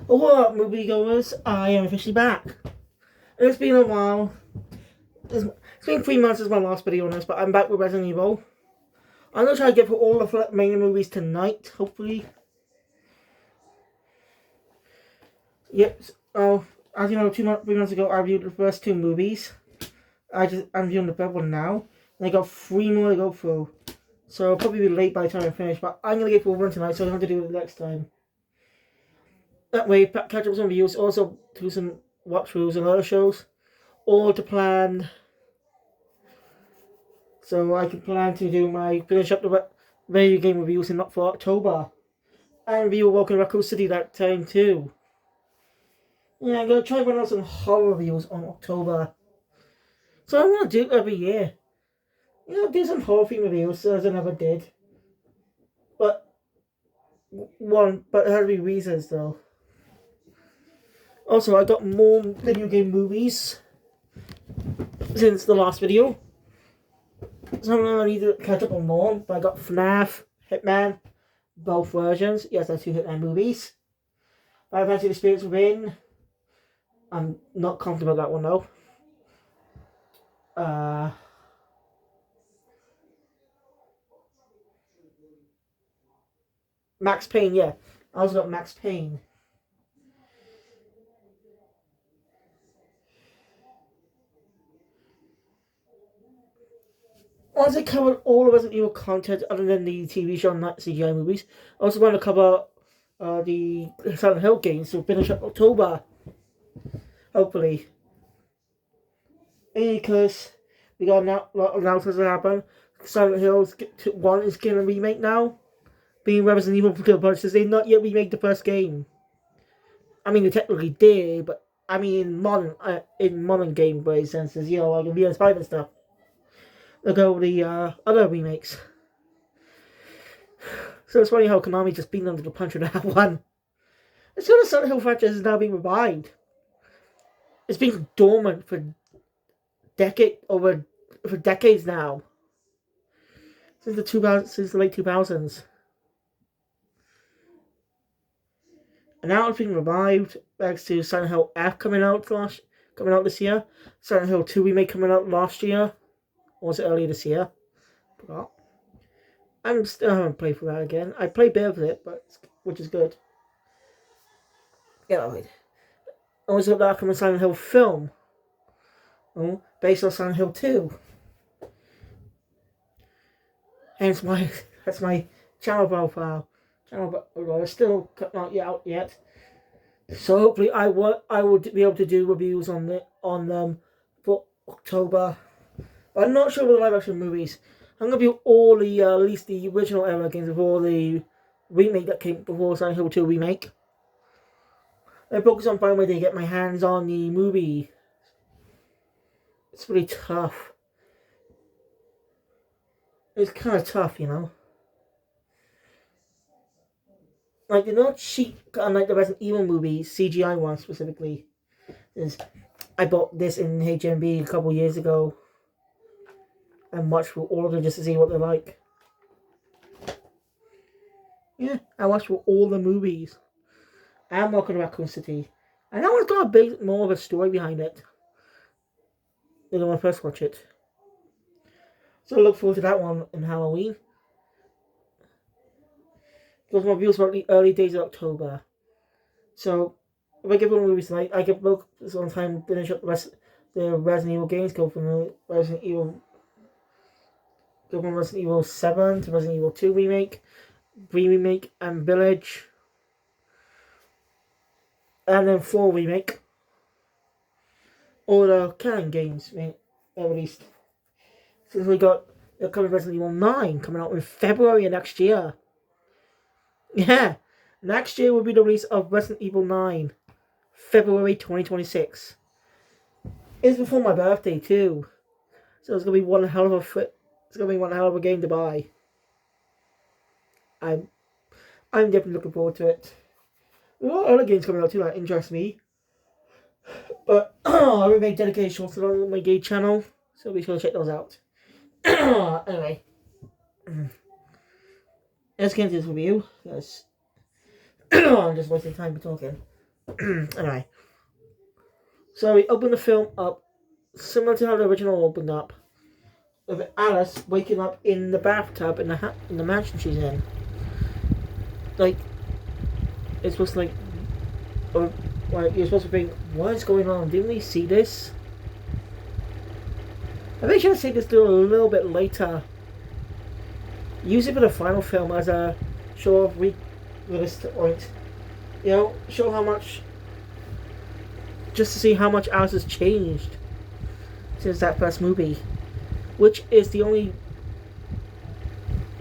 Oh, what up, moviegoers? I am officially back. It's been a while. It's been 3 months since my last video on this, but I'm back with Resident Evil. I'm gonna try to get through all the main movies tonight, hopefully. Yep. Oh, as you know, 3 months ago, I reviewed the first two movies. I'm viewing the third one now, and I got 3 more to go through. So I'll probably be late by the time I finish, but I'm gonna get through one tonight, so I don't have to do it next time. That way, catch up with some reviews, also do some watch-throughs and other shows, all to plan. So I can plan to do finish up the video game reviews in for October. And review Welcome to Raccoon City that time too. Yeah, I'm gonna try to run out some horror reviews on October. So I'm gonna do it every year. Do some horror theme reviews as I never did. But it had to be reasons though. Also, I got more video game movies since the last video. So I'm gonna need to catch up on more. But I got FNAF, Hitman, both versions. Yes, they're two Hitman movies. I've had the Spirits Within. I'm not confident about that one though. Max Payne, yeah. I also got Max Payne. Once I covered all the Resident Evil content other than the TV show and not CGI movies, I also want to cover the Silent Hill games to finish up October. Hopefully. Because we got a lot of announcements that happen. Silent Hill 1 is getting a remake now. Being Resident Evil purposes, they not yet remade the first game. I mean, they technically did, but I mean in modern gameplay senses, like in PS5 and stuff. Look over the other remakes. So it's funny how Konami just beat under the punch with that one. It's sort of Silent Hill franchise is now being revived. It's been dormant for decades now. Since the late 2000s. And now it's been revived thanks to Silent Hill F coming out this year. Silent Hill 2 remake coming out last year. Or was it earlier this year? Forgot. I still haven't played for that again. I played a bit of it, which is good. Yeah, right. I also got the upcoming Silent Hill film. Based on Silent Hill 2. Hence that's my channel profile. It's still not out yet. So hopefully I will be able to do reviews on them for October. I'm not sure about the live action movies. I'm gonna view all at least the original era games before the remake that came before Silent Hill 2 remake. I focus on finding a way to get my hands on the movie. It's really tough. It's kind of tough, Like, they're not cheap, unlike the Resident Evil movie, CGI one specifically. I bought this in HMV a couple years ago. And watched through all of them just to see what they're like. Yeah, I watched through all the movies. And Welcome to Raccoon City. And that one's got a bit more of a story behind it than when I first watched it. So I look forward to that one in Halloween. Because my reviews about the early days of October. So if I give one movies tonight, I can book this on time, finish up the Resident Evil games, go from Resident Evil 7 to Resident Evil 2 remake, remake, and Village, and then 4 remake. All the canon games released. Since we got the coming Resident Evil 9 coming out in February of next year. Yeah, next year will be the release of Resident Evil 9, February 2026. It's before my birthday too, so it's gonna be one hell of a game to buy. I'm definitely looking forward to it. There are other games coming out too that interest me, but I will make dedicated shorts on my game channel, so be sure to check those out. Anyway. Let's get into this review. Yes. I'm just wasting time talking. Anyway, so we open the film up similar to how the original opened up, with Alice waking up in the bathtub in the mansion she's in. Like, it's supposed to or like you're supposed to think, what is going on? Didn't we see this? I think I should say this through a little bit later. Use it for the final film as a show of realistic point. You know, show how much, just to see how much Alice has changed since that first movie, which is the only.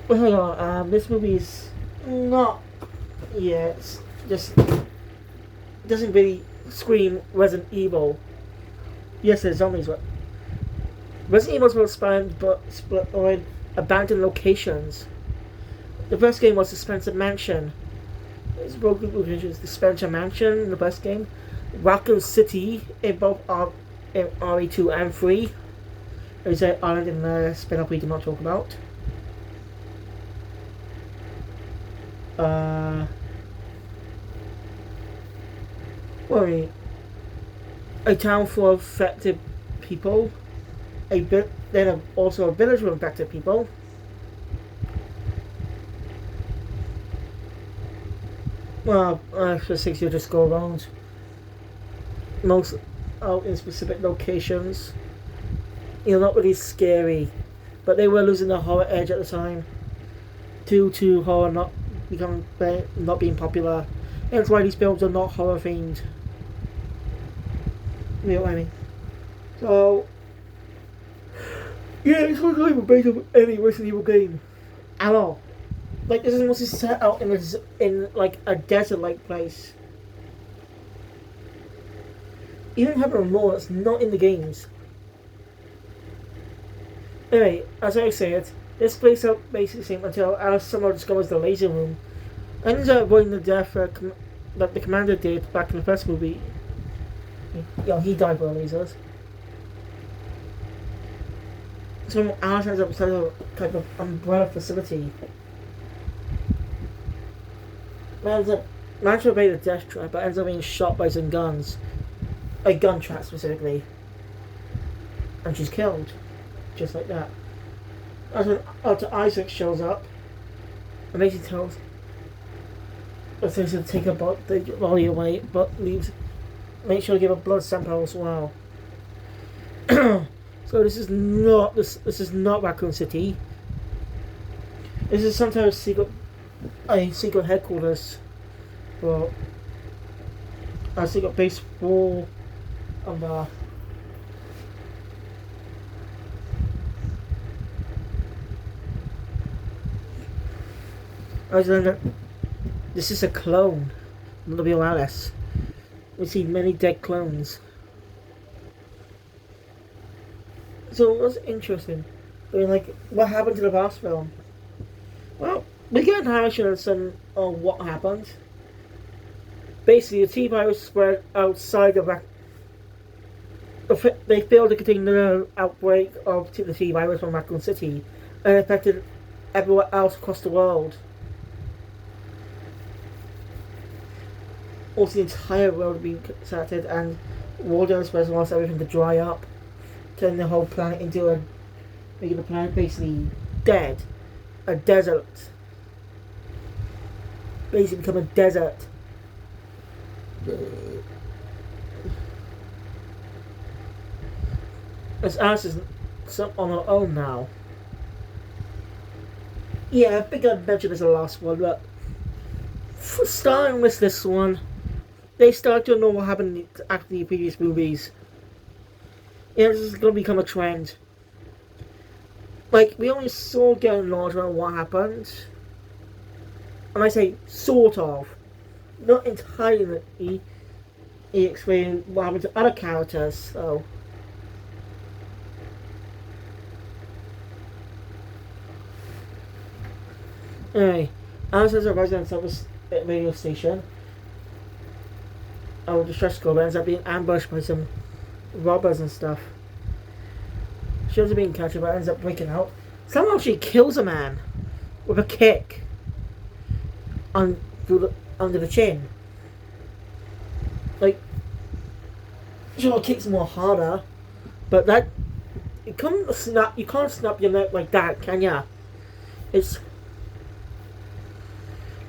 Well, hang on. This movie is not. Yeah, it's just doesn't really scream Resident Evil. Yes, there's zombies, but Resident Evil was split on abandoned locations. The first game was the Spencer Mansion. It's broken locations. The Spencer Mansion in the first game, Raccoon City in both in RE2 and 3. There's an island in the spin-off we did not talk about. A town full of affected people. Then also a village with infected people. Well, for 6 years just go around. Most out in specific locations. You know, not really scary, but they were losing the horror edge at the time due to horror not being popular. That's why these films are not horror themed. You know what I mean? So yeah, it's not even based on any Resident Evil game at all. Like, this is mostly set out in like a desert-like place. Even having a lore that's not in the games. Anyway, as I said, this plays out basically the same until Alice somehow discovers the laser room. Ends up avoiding the death that the commander did back in the first movie. He died by lasers. So Alice ends up inside a type of umbrella facility. Managed to obey the death trap, but ends up being shot by some guns. A gun trap specifically. And she's killed. Just like that. That's when Dr. Isaac shows up and basically tells us to take the body away, but make sure to give a blood sample as well. So this is not Raccoon City. This is sometimes secret headquarters for a secret base for this is a clone, not the real Alice. We see many dead clones. So what's interesting? I mean, like, what happened to the last film? Well, we get a narration of what happened. Basically, the T-virus spread outside of they failed to contain the outbreak of the T-virus from Raccoon City and affected everywhere else across the world. Also, the entire world being saturated and water as well as everything to dry up, turning the whole planet into making the planet basically dead, a desert. Basically, become a desert. As Alice is on her own now. Yeah, I think I mentioned this in the last one, but starting with this one, they start to know what happened after the previous movies. Yeah, this is going to become a trend. Like, we only sort of get a knowledge about what happened. And I say, sort of. Not entirely explain what happened to other characters, so. Anyway, Alice is a resident of a radio station. The distress call ends up being ambushed by some robbers and stuff. She ends up being captured, but ends up breaking out. Somehow she kills a man with a kick under the chin. Like, sure, it kicks more harder, but that you can't snap your neck like that, can ya? It's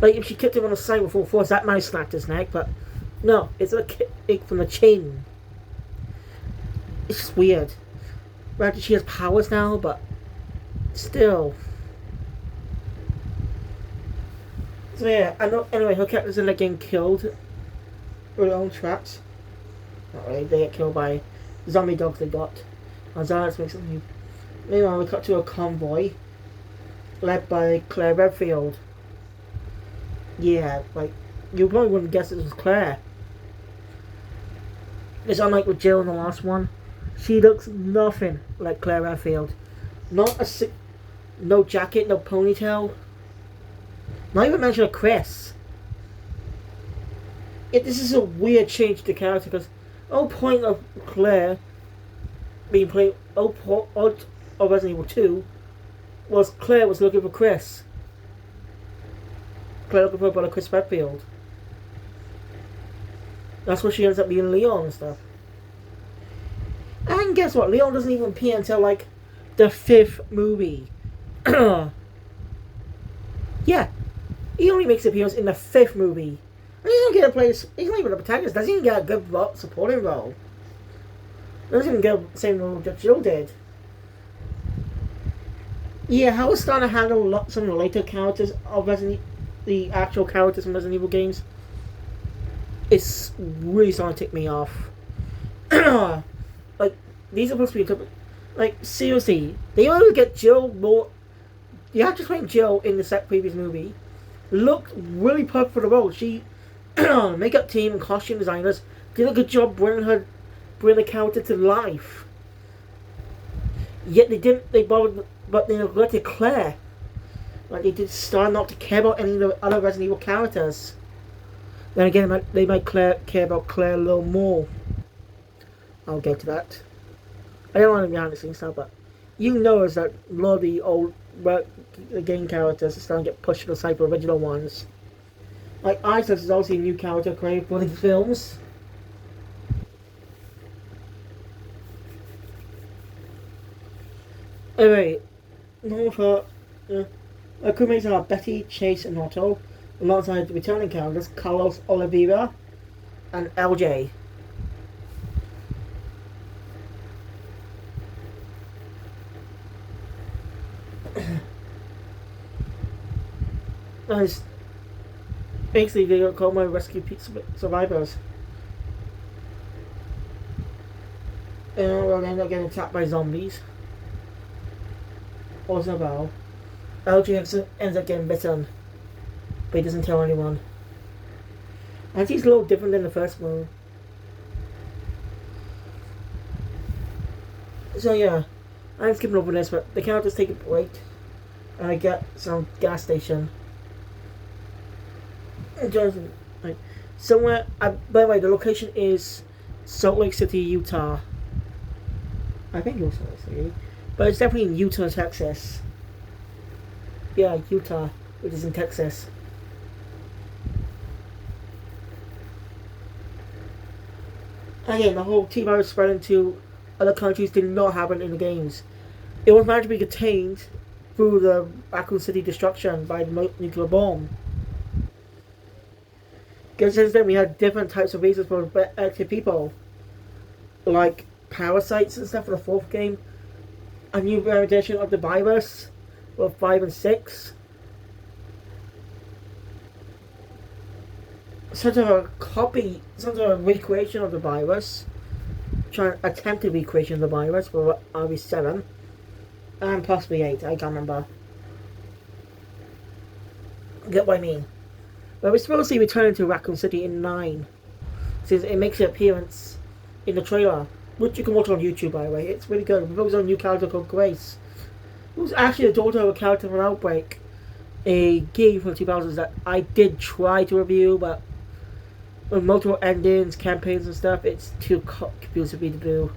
like if she kicked him on the side with full force, that might have snapped his neck, but no, it's a kick from the chin. It's just weird. Granted, she has powers now, but still. So yeah, I know. Anyway, her characters end up getting killed with their own traps. Not really. They get killed by zombie dogs they got. Gonzalez makes something. Meanwhile, we cut to a convoy led by Claire Redfield. Yeah, like you probably wouldn't guess it was Claire. It's unlike with Jill in the last one. She looks nothing like Claire Redfield. Not a no jacket, no ponytail. Not even mention of Chris. This is a weird change to character because the whole point of Claire being played of Resident Evil 2 was Claire was looking for Chris. Claire looking for her brother Chris Redfield. That's where she ends up being Leon and stuff. And guess what? Leon doesn't even appear until like the 5th movie. Yeah, he only makes an appearance in the 5th movie. And he doesn't get a place. He's not even a protagonist. Doesn't even get a good supporting role. Doesn't even get the same role that Jill did. Yeah, how it's starting to handle some of the later characters of the actual characters from Resident Evil games, it's really starting to tick me off. Like, these are supposed to be like, seriously, they only get Jill more. The actress playing Jill in the previous movie looked really perfect for the role. She, makeup team and costume designers did a good job bringing the character to life. Yet but they neglected Claire. Like, they did start not to care about any of the other Resident Evil characters. Then again, they might care about Claire a little more. I'll get to that. I don't want to be behind the scenes now, but you know is that a lot of the old game characters are starting to get pushed to the side for original ones. Like Isaac is obviously a new character created for these films. Anyway, normal for our crewmates are Betty, Chase, and Otto, alongside the returning characters Carlos Oliveira and LJ. Nice. Basically, they got called my rescue survivors. And we'll end up getting attacked by zombies. Also, about LJ ends up getting bitten, but he doesn't tell anyone. And he's a little different than the first one. So yeah, I'm skipping over this, but the characters take a break, and I get some gas station. Johnson, like somewhere. By the way, the location is Salt Lake City, Utah. I think it was Salt Lake City, but it's definitely in Utah, Texas. Yeah, Utah, which is in Texas. Again, the whole T-virus spreading to other countries did not happen in the games. It was managed to be contained through the Raccoon City destruction by the nuclear bomb. Because since then we had different types of reasons for active people, like parasites and stuff for the 4th game, a new variation of the virus for 5 and 6, sort of a recreation of the virus, attempted recreation of the virus for RV7, and possibly 8, I can't remember. Get what I mean? But we're supposed to be returning to Raccoon City in 9, since it makes an appearance in the trailer, which you can watch on YouTube, by the way. It's really good. We've always got a new character called Grace, who's actually the daughter of a character from Outbreak, a game from the 2000s that I did try to review, but with multiple endings, campaigns and stuff, it's too confusing for me to do.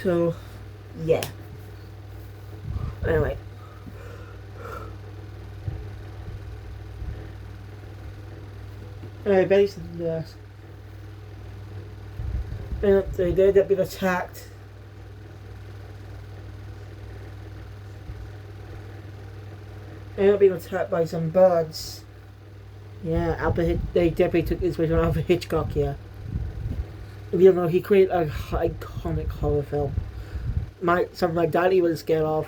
So, yeah. Anyway. Based on this. And they ended up being attacked. They ended up being attacked by some birds. Yeah, they definitely took inspiration from Alfred Hitchcock here. You know, he created an iconic horror film. Something like that he was scared of.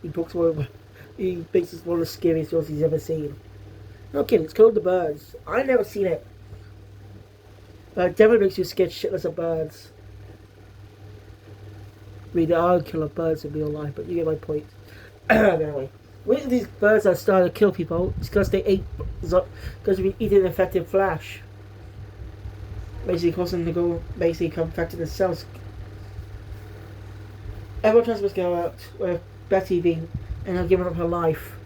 He makes this one of the scariest films he's ever seen. No kidding, it's called The Birds. I never seen it. But it definitely makes you scared shitless of birds. I mean, there are killer birds in real life, but you get my point. Anyway, the reason these birds are starting to kill people is because they ate, because they've been eating infected flesh. Basically causing them to go, become infected themselves. Everyone tries to go out with Betty being, and giving up her life.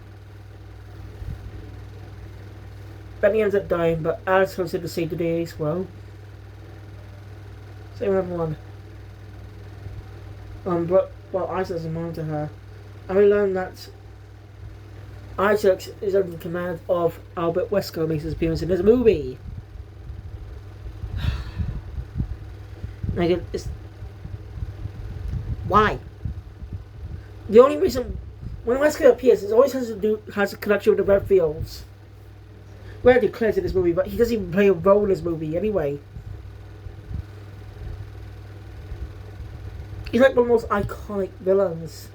Betty ends up dying, but Alice comes in to save the day as well. Same with everyone. But Isaac's a mom to her. And we learn that Isaac is under the command of Albert Wesker, makes his appearance in this movie. And again, why? The only reason when Wesker appears, it always has a connection with the Redfields. Red declares in this movie, but he doesn't even play a role in this movie anyway. He's like one of the most iconic villains.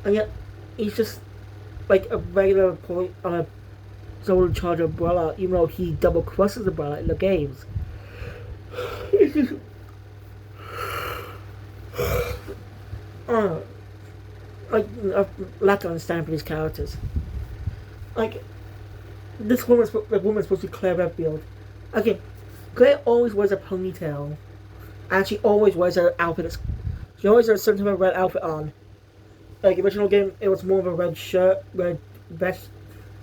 And yet, he's just like a regular point on a solo charge umbrella, even though he double crosses umbrella in the games. It's just, like a lack of understanding for these characters. Like the woman's supposed to be Claire Redfield. Okay, Claire always wears a ponytail, and she always wears her outfit. She always has some type of red outfit on. Like the original game, it was more of a red shirt, red vest,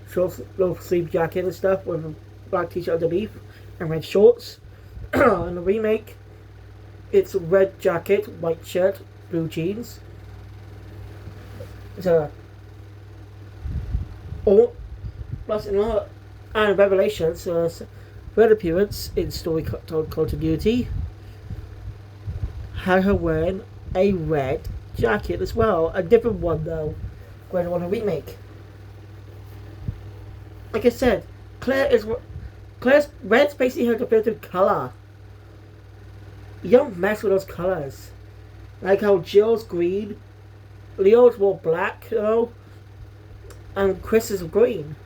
short sleeve jacket and stuff with a black t-shirt underneath and red shorts. In the remake, it's a red jacket, white shirt, blue jeans. So, plus in her and Revelations, red appearance in story continuity, had her wearing a red jacket as well, a different one though, when on a remake. Like I said, Claire's red's basically her definitive color. You don't mess with those colors. Like how Jill's green, Leo's more black, you know, and Chris is green.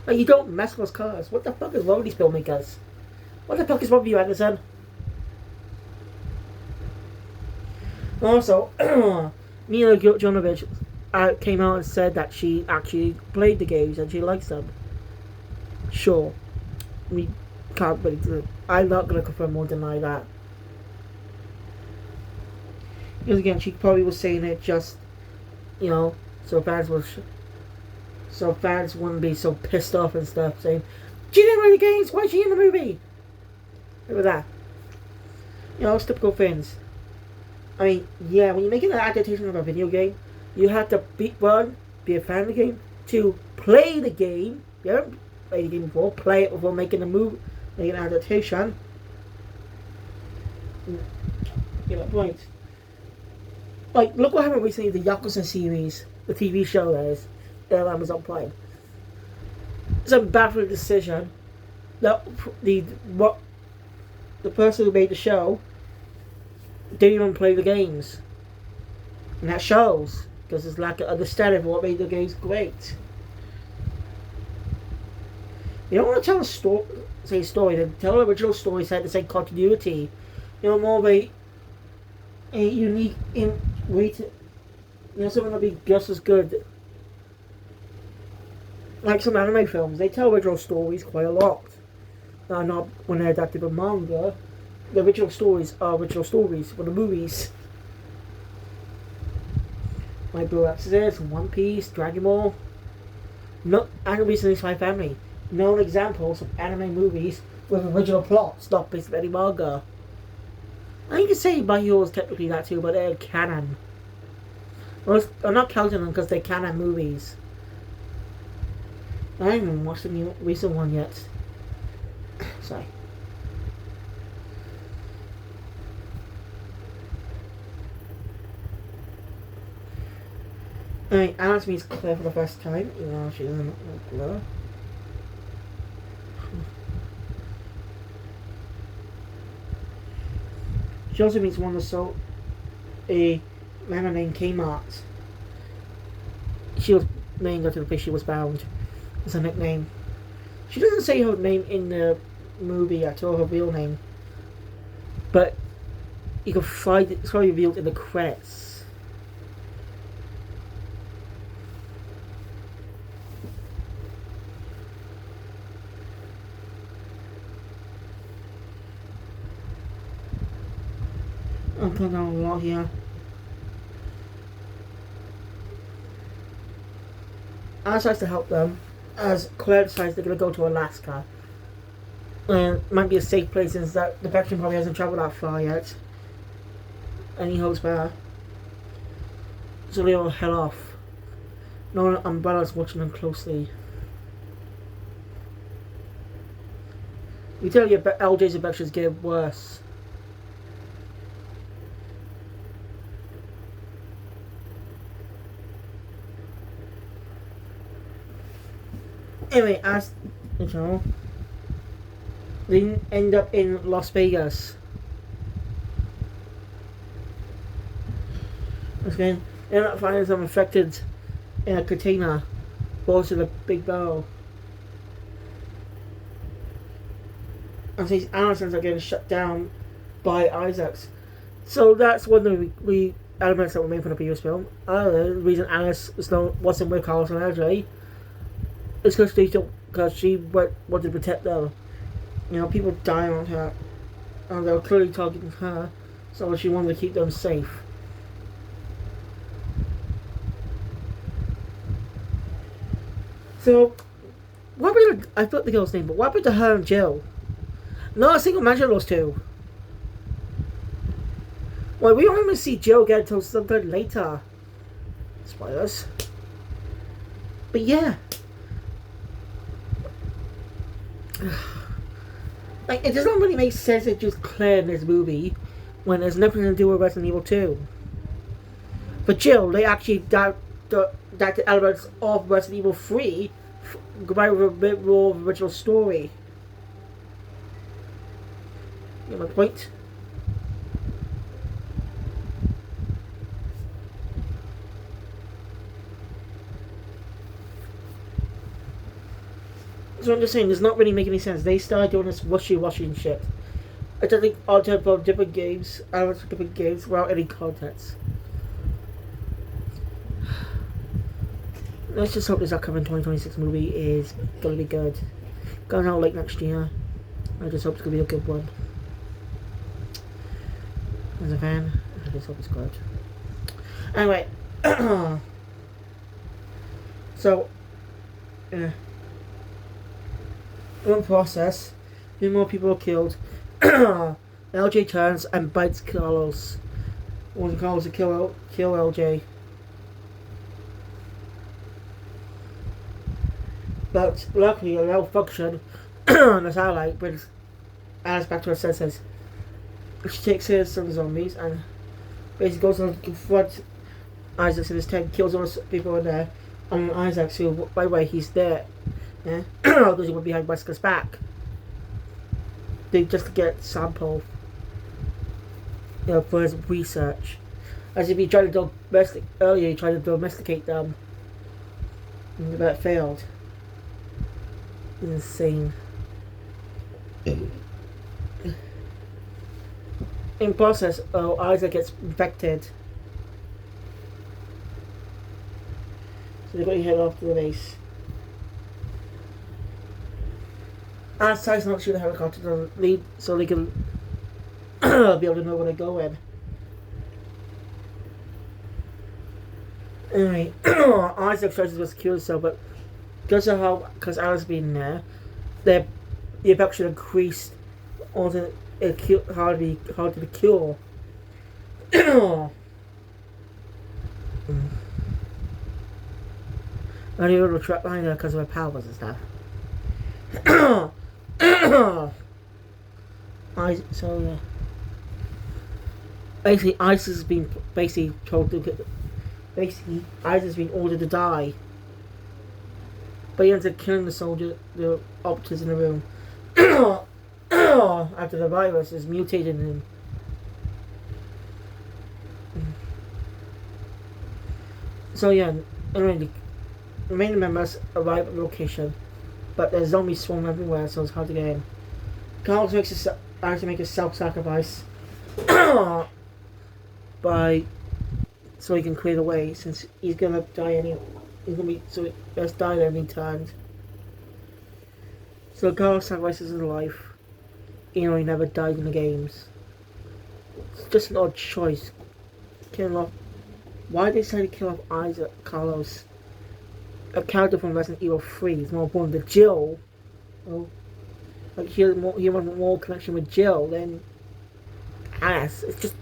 Like you don't mess with those colors. What the fuck is wrong with these filmmakers? What the fuck is wrong with you, Anderson? Also, Mila Jovovich came out and said that she actually played the games and she likes them. Sure. We can't really do it. I'm not going to confirm or deny that. Because again, she probably was saying it just, you know, so fans wouldn't be so pissed off and stuff, saying, she didn't play the games, why is she in the movie? Look at that. You know, it's typical things. I mean, yeah, when you're making an adaptation of a video game, you have to be a fan of the game, to play the game. You haven't played the game before, play it before making a move, making an adaptation. You know, point. Like, look what happened recently, the Yakuza series, the TV show that is, on Amazon Prime. It's a baffling decision that the person who made the show didn't even play the games. And that shows, because there's lack of understanding of what made the games great. You don't want to tell a story, then tell an original story set the same continuity. You know, more of a unique way to, you know, something that'll be just as good. Like some anime films, they tell original stories quite a lot. Not when they're adapted from manga. The original stories are original stories for the movies. Like Blue Exorcist, One Piece, Dragon Ball. No, and recently Spy Family. Known examples of anime movies with original plots, not based on any manga. I can say My Hero is technically that too, but they're canon. Well, I'm not counting them because they're canon movies. I haven't even watched the new recent one yet. Sorry. Alright, Alice meets Claire for the first time, even though she doesn't look Claire. She also meets one of a man named Kmart. She was named after the place she was bound. As a nickname. She doesn't say her name in the movie at all, her real name. But you can find it's probably revealed in the credits. I'm putting down a lot here. Alice tries to help them as Claire decides they're going to go to Alaska. And it might be a safe place since that the veteran probably hasn't travelled that far yet. And he hopes better. So they all head off. No Umbrella's watching them closely. We tell you LJ's infections get worse. Anyway, as you know, they end up in Las Vegas. Again, they end up finding some infected in a container, brought to the big barrel. And these Andersons are getting shut down by Isaacs. So that's one of the elements that were made from the previous film. The reason Alice wasn't with Carlos and LJ. It's because she wanted to protect them. You know, people die around her, and they were clearly targeting her, so she wanted to keep them safe. So, what happened to, I forgot the girl's name, but what happened to her and Jill? Not a single mention of those two. Well, we only see Jill get until some time later. Spoilers. But yeah. Like, it doesn't really make sense to just Claire in this movie when there's nothing to do with Resident Evil 2. But Jill, they actually adapt the elements of Resident Evil 3 combined with a bit more of the original story. You know my point? So I'm just saying, does not really make any sense. They started doing this wishy-washy and shit. I don't think all type of different games, elements of different games without any context. Let's just hope this upcoming 2026 movie is gonna be good. Going out late next year. I just hope it's gonna be a good one. As a fan, I just hope it's good. Anyway, so in the process, a few more people are killed. LJ turns and bites Carlos. Wants Carlos to kill LJ. But luckily, a malfunction on the satellite brings Alice back to her senses. She takes care of some zombies and basically goes on to confront Isaac in his tent, kills all the people in there. And Isaac, who, by the way, he's there. Yeah? Because he went behind Wesker's back. Just to get sample, you know, for his research. As if he tried to earlier, he tried to domesticate them, but it failed. Insane. In process, Isaac gets infected. So they're going to head off to the base. And decides not to shoot the helicopter to lead so they can be able to know where they're going. Anyway, Isaac tries to secure himself, but because Alice being there, the infection increased on hard to be cured. And he would trapped behind her because of her powers and stuff. So yeah. Basically, Isis has been told to get. Basically, Isis has been ordered to die. But he ends up killing the operatives in the room. After the virus is mutated in him. So yeah, anyway, the remaining members arrive at the location, but there's zombies swarming everywhere, so it's hard to get in. Carlos has to make a self-sacrifice so he can clear the way, since he's gonna die anyway. He's gonna be so he has died every time. So Carlos sacrifices his life. He never died in the games. It's just an odd choice. Killing off. Why did they decide to kill off Isaac Carlos? A character from Resident Evil 3 is more important than Jill. Oh, like he has more connection with Jill than Alice. It's just.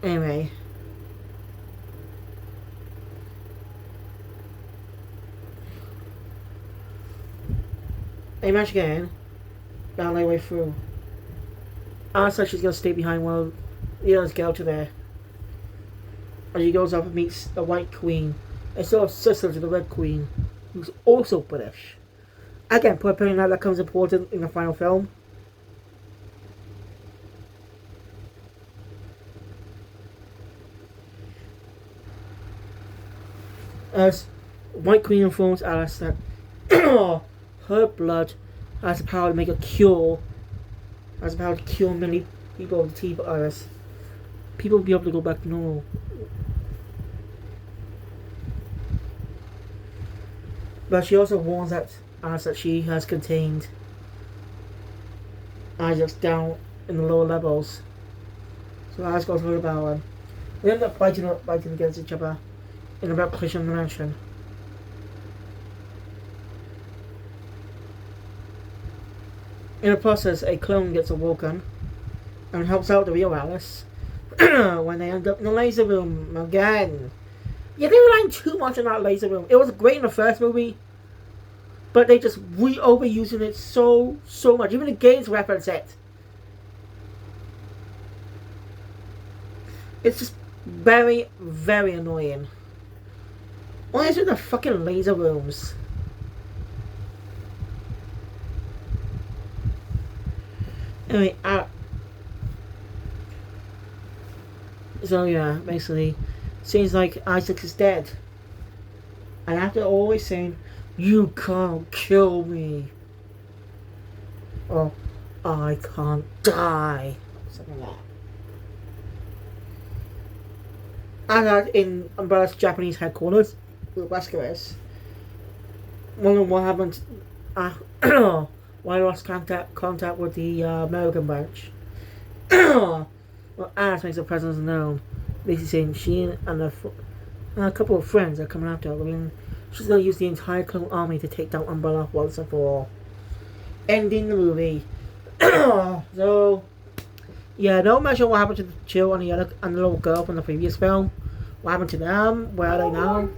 Anyway. They managed to get in. Down their way through. Alice said she's gonna stay behind while the others get out of there. And she goes up and meets the White Queen. It's sort of sister to the Red Queen, who's also British. Again, put a pin in that comes important in the final film. As White Queen informs Alice that her blood has the power to make a cure. Has the power to cure many people of the T virus. People will be able to go back to normal. But she also warns Alice that she has contained Isaac's down in the lower levels. So Alice goes through about them. They end up fighting against each other in a replication mansion. In the process, a clone gets awoken and helps out the real Alice when they end up in the laser room again. Yeah, they were relying too much on that laser room. It was great in the first movie, but they just overusing it so much. Even the games reference it. It's just very, very annoying. Why is it the fucking laser rooms? Anyway, so yeah, basically, seems like Isaac is dead. And after always saying, "You can't kill me," or "I can't die," something like that. And that in Umbrella's Japanese headquarters, with Wesker, wondering what happened. Why lost contact with the American branch? Well, Alice makes her presence known, basically saying she and a couple of friends are coming after her. I mean, she's going to use the entire clone army to take down Umbrella once and for all. Ending the movie. So, yeah, no mention what happened to the chill and the little girl from the previous film. What happened to them? Where are they now?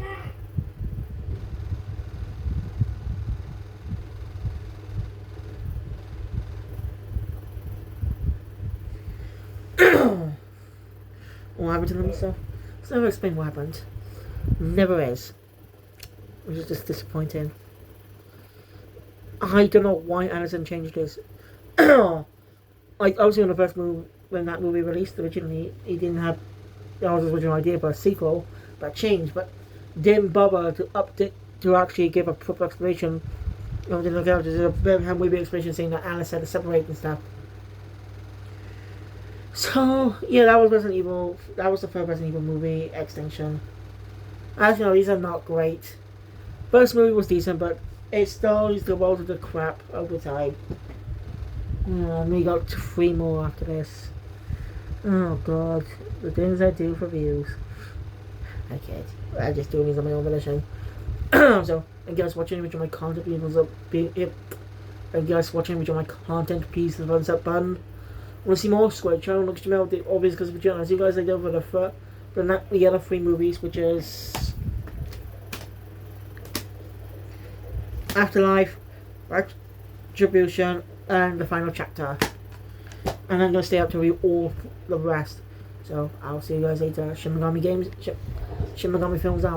What happened to them and stuff? It's never explained what happened. Never is. Which is just disappointing. I don't know why Anderson changed this. Like, obviously in the first movie, when that movie released originally, he didn't have, that was his original idea for a sequel, but changed, but didn't bother to update, to actually give a proper explanation of the characters. There's a very weird explanation saying that Alice had to separate and stuff. So, yeah, that was Resident Evil. That was the first Resident Evil movie, Extinction. As you know, these are not great. First movie was decent, but it still used to roll to the crap over time. And we got 3 more after this. Oh god, the things I do for views. I can't. I'm just doing these on my own volition. So, and guys watching, which are my content videos up, and guys watching, which are my content, please the thumbs up button. Want to see more? Square channel, look at your mail, obviously because of the channel. I see you guys later for the other 3 movies, which is Afterlife, Retribution, and the final chapter. And I'm gonna stay up to read all the rest. So I'll see you guys later. Shin Megami Games, Shin Megami Films out.